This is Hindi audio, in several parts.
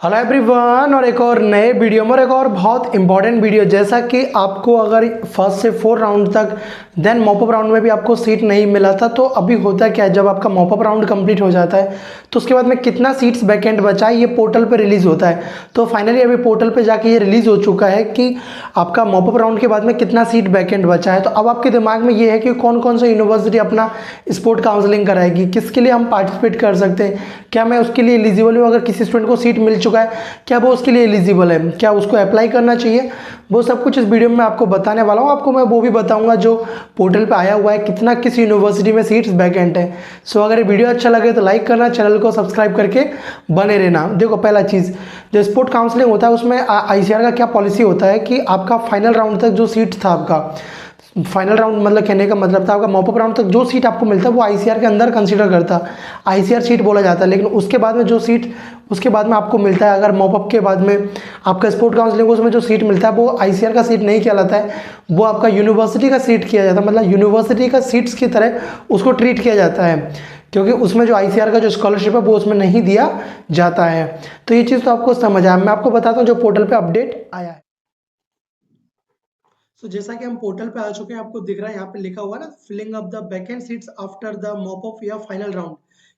हेलो एवरीवन, और एक और नए वीडियो में और एक और बहुत इंपॉर्टेंट वीडियो। जैसा कि आपको अगर फर्स्ट से 4 राउंड तक देन मॉपअप राउंड में भी आपको सीट नहीं मिला था, तो अभी होता क्या है, जब आपका मॉपअप राउंड कंप्लीट हो जाता है तो उसके बाद में कितना सीट्स वैकेंट बचा है ये पोर्टल पे रिलीज़ होता है। तो फाइनली अभी पोर्टल पे जाके ये रिलीज़ हो चुका है कि आपका मॉपअप राउंड के बाद में कितना सीट वैकेंट बचा है। तो अब आपके दिमाग में ये है कि कौन कौन सा यूनिवर्सिटी अपना स्पोर्ट काउंसलिंग कराएगी, किसके लिए हम पार्टिसिपेट कर सकते हैं, क्या मैं उसके लिए एलिजिबल हूँ, अगर किसी स्टूडेंट को सीट मिल चुका है क्या वो उसके लिए एलिजिबल है, क्या उसको अप्लाई करना चाहिए, वो सब कुछ इस वीडियो में मैं आपको बताने वाला हूँ। आपको मैं वो भी बताऊंगा जो पोर्टल पे आया हुआ है कितना किस यूनिवर्सिटी में सीट्स वैकेंट है। सो अगर ये वीडियो अच्छा लगे तो लाइक करना, चैनल को सब्सक्राइब करके बने रहना। देखो, पहला चीज़, जो स्पोर्ट काउंसलिंग होता है उसमें आईसीआर का क्या पॉलिसी होता है कि आपका फाइनल राउंड तक जो सीट था, आपका फाइनल राउंड मतलब कहने का मतलब था आपका मॉपअप राउंड तक जो सीट आपको मिलता है वो आईसीआर के अंदर कंसीडर करता है, आईसीआर सीट बोला जाता है। लेकिन उसके बाद में जो सीट उसके बाद में आपको मिलता है, अगर मॉपअप के बाद में आपका स्पोर्ट काउंसलिंग उसमें जो सीट मिलता है वो आईसीआर का सीट नहीं कहलाता है, वो आपका यूनिवर्सिटी का सीट किया जाता है। मतलब यूनिवर्सिटी का सीट्स की तरह उसको ट्रीट किया जाता है, क्योंकि उसमें जो आईसीआर का जो स्कॉलरशिप है वो उसमें नहीं दिया जाता है। तो ये चीज़ तो आपको समझ आया। मैं आपको बताता हूँ जो पोर्टल पर अपडेट आया है। तो जैसा कि हम पोर्टल पे आ चुके हैं, आपको दिख रहा है यहाँ पे लिखा हुआ है ना, filling up the vacant seats after the mop off या फाइनल राउंड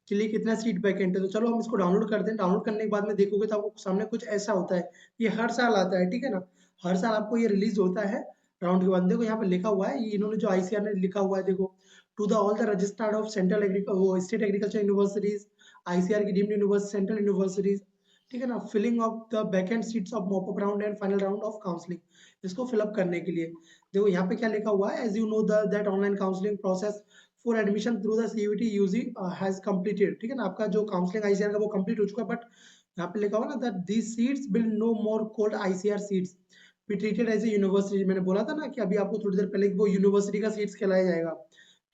के लिए कितना सीट वैकेंट है। तो चलो हम इसको डाउनलोड करते हैं। डाउनलोड करने के बाद में देखोगे तो आपको सामने कुछ ऐसा होता है। ये हर साल आता है, ठीक है ना, हर साल आपको ये रिलीज होता है राउंड के बाद। देखो यहाँ पे लिखा हुआ है, ये इन्होंने जो आईसीआर ने लिखा हुआ है, देखो, to the all the registered of central वो स्टेट एग्रीकल्चर यूनिवर्सिटीज, आईसीआर की डीम्ड यूनिवर्सिटी, सेंट्रल यूनिवर्सिटीज, ठीक है ना, filling of the vacant seats of mop up round and final round of counselling, इसको फिलअप करने के लिए। देखो यहाँ पे क्या लिखा हुआ है, as you know that online counselling process for admission through the CUET UG has completed, ठीक है ना, आपका जो काउंसलिंग आईसीआर का वो कंप्लीट हो चुका है। बट यहाँ पे लिखा हुआ ना, that these seats will no more called ICR seats be treated as a university. मैंने बोला था ना कि अभी आपको थोड़ी देर पहले वो यूनिवर्सिटी का सीट्स कहलाया जाएगा,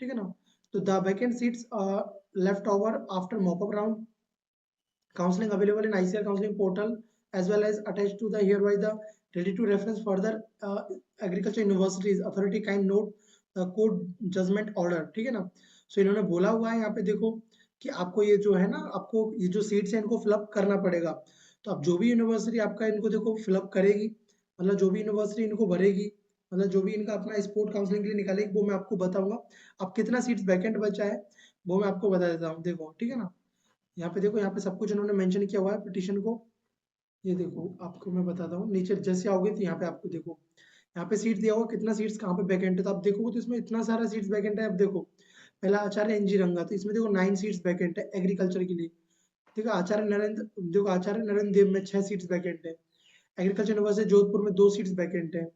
ठीक है ना। तो the vacant seats left over after mop up round counseling available in ICR counseling portal as well as attached to the hereby the ready to reference further agriculture universities authority kind note code judgment order, ठीक है ना। सो इन्होंने बोला हुआ है यहाँ पे, देखो कि आपको ये जो है ना, आपको ये जो सीट्स है इनको फिलअप करना पड़ेगा। तो अब जो भी यूनिवर्सिटी आपका इनको देखो फिलअप करेगी, मतलब जो भी यूनिवर्सिटी इनको भरेगी, मतलब जो भी इनका अपना स्पोर्ट काउंसलिंग के लिए निकालेगी, वो मैं आपको बताऊंगा। अब कितना सीट्स वैकेंट बचा है वो मैं आपको बता देता हूँ, देखो, ठीक है ना। यहाँ पे देखो, यहाँ पे सब कुछ इन्होंने मेंशन किया हुआ है पिटीशन को। ये देखो, आपको मैं बताता हूँ, नीचे जैसे आओगे तो यहाँ पे आपको देखो, यहाँ पे सीट दिया हुआ कितना सीट्स कहाँ पे वैकेंट है। तो आप देखोगे तो इसमें इतना सारा सीट्स वैकेंट है। अब देखो, पहला आचार्य एनजी रंगा, तो इसमें देखो 9 सीट्स वैकेंट है एग्रीकल्चर के लिए। देखो आचार्य नरेंद्र, देखो आचार्य नरेंद्र देव में 6 सीट्स वैकेंट है। एग्रीकल्चर यूनिवर्सिटी जोधपुर में 2 सीट्स वैकेंट है।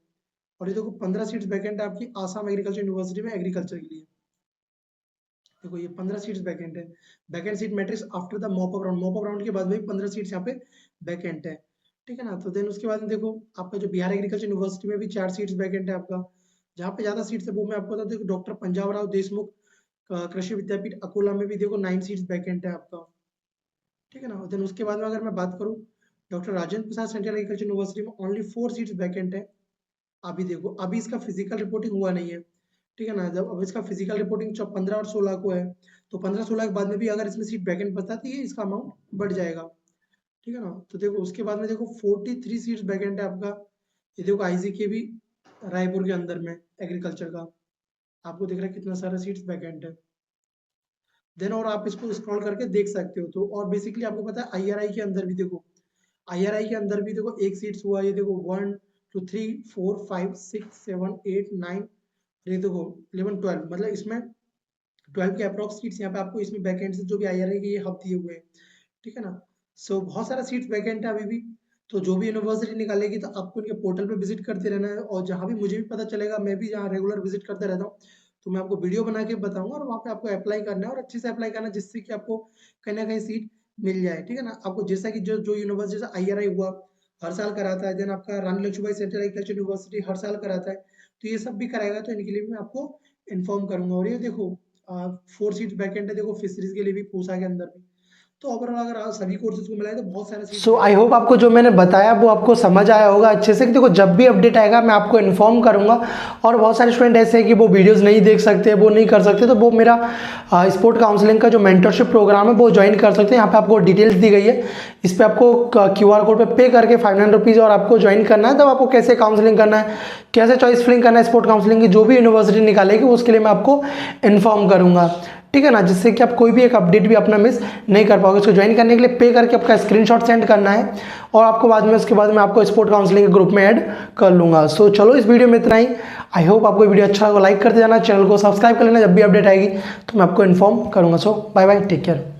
और ये देखो 15 सीट्स वैकेंट है आपकी आसाम एग्रीकल्चर यूनिवर्सिटी में एग्रीकल्चर के लिए। देखो ये 15 सीट्स वैकेंट है। Vacant seat matrix after the mop up round के बाद में 15 सीट्स यहाँ पे वैकेंट है, ठीक है ना। तो देन उसके बाद में देखो, आपका जो बिहार एग्रीकल्चर यूनिवर्सिटी में भी 4 सीट्स वैकेंट है आपका। जहाँ पे ज्यादा सीट्स है वो मैं आपको बता दूं, डॉक्टर पंजाब राव देशमुख कृषि विद्यापीठ अकोला में भी देखो 9 सीट्स वैकेंट है आपका, ठीक है ना। देन उसके बाद में अगर मैं बात करूँ, doctor Rajendra Prasad central agriculture university में ओनली 4 सीट्स वैकेंट है। अभी देखो, अभी इसका फिजिकल रिपोर्टिंग हुआ नहीं है, ठीक है ना। जब अब इसका फिजिकल रिपोर्टिंग 15 और 16 को है, तो 15-16 के बाद में भी अगर इसमें सीट वैकेंट बचता है तो ये इसका अमाउंट बढ़ जाएगा, ठीक है ना। तो देखो उसके बाद में देखो 43 सीट्स वैकेंट है आपका। ये देखो आईजी के भी रायपुर के अंदर में एग्रीकल्चर का, आपको दिख रहा है कितना सारा सीट्स वैकेंट है। देन और आप इसको स्क्रॉल करके देख सकते हो। तो और बेसिकली आपको पता है आईआरआई के अंदर भी देखो, आईआरआई के अंदर भी देखो एक सीट्स हुआ, ये देखो 1 2 3 4 5 6 7 8 9, ये देखो 11 12, मतलब इसमें 12 के अप्रॉक्स सीट्स यहाँ पे आपको इसमें वैकेंट जो भी आईआरआई के ये हब दिए हुए हैं, ठीक है ना। सो बहुत सारा सीट्स वैकेंट है अभी भी। तो जो भी यूनिवर्सिटी निकालेगी तो आपको उनके पोर्टल पे विजिट करते रहना है, और जहाँ भी मुझे भी पता चलेगा, मैं भी जहाँ रेगुलर विजिट करते रहता हूँ, तो मैं आपको वीडियो बना के बताऊंगा। और वहाँ पे आपको अप्लाई करना है, और अच्छे से अप्लाई करना है, जिससे कि आपको कहीं ना कहीं सीट मिल जाए, ठीक है ना। आपको जैसा कि जो जो यूनिवर्सिटी जैसे आईआरआई हुआ हर साल कराता है, देन आपका रानी लक्ष्मीबाई सेंट्रल एग्रीकल्चर यूनिवर्सिटी हर साल कराता है, तो ये सब भी कराएगा। तो इनके लिए भी मैं आपको इन्फॉर्म करूंगा। और ये देखो 4 सीट वैकेंट है, देखो फिशरीज के लिए भी, पूसा के अंदर भी। तो ओवरऑल अगर आप सभी कोर्सेज को मिलाए तो बहुत सारे सीट्स। सो आई होप आपको जो मैंने बताया वो आपको समझ आया होगा अच्छे से। कि देखो, जब भी अपडेट आएगा मैं आपको इन्फॉर्म करूंगा। और बहुत सारे स्टूडेंट ऐसे हैं कि वो वीडियोस नहीं देख सकते, वो नहीं कर सकते, तो वो मेरा स्पोर्ट काउंसलिंग का जो मेंटरशिप प्रोग्राम है वो ज्वाइन कर सकते हैं। यहाँ पे आपको डिटेल्स दी गई है, इस पर आपको QR कोड पे पे करके 500 रुपीज़ और आपको ज्वाइन करना है। तब आपको कैसे काउंसलिंग करना है, कैसे चॉइस फिलिंग करना है स्पोर्ट काउंसलिंग की, जो भी यूनिवर्सिटी निकालेगी उसके लिए मैं आपको इन्फॉर्म करूँगा, ठीक है ना, जिससे कि आप कोई भी एक अपडेट भी अपना मिस नहीं कर पाओगे। उसको ज्वाइन करने के लिए पे करके आपका स्क्रीनशॉट सेंड करना है और आपको बाद में उसके बाद मैं आपको स्पोर्ट काउंसलिंग के ग्रुप में ऐड कर लूँगा। सो चलो इस वीडियो में इतना ही। आई होप आपको वीडियो अच्छा लगा, लाइक करते जाना, चैनल को सब्सक्राइब कर लेना, जब भी अपडेट आएगी तो मैं आपको इन्फॉर्म करूँगा। सो बाय बाय, टेक केयर।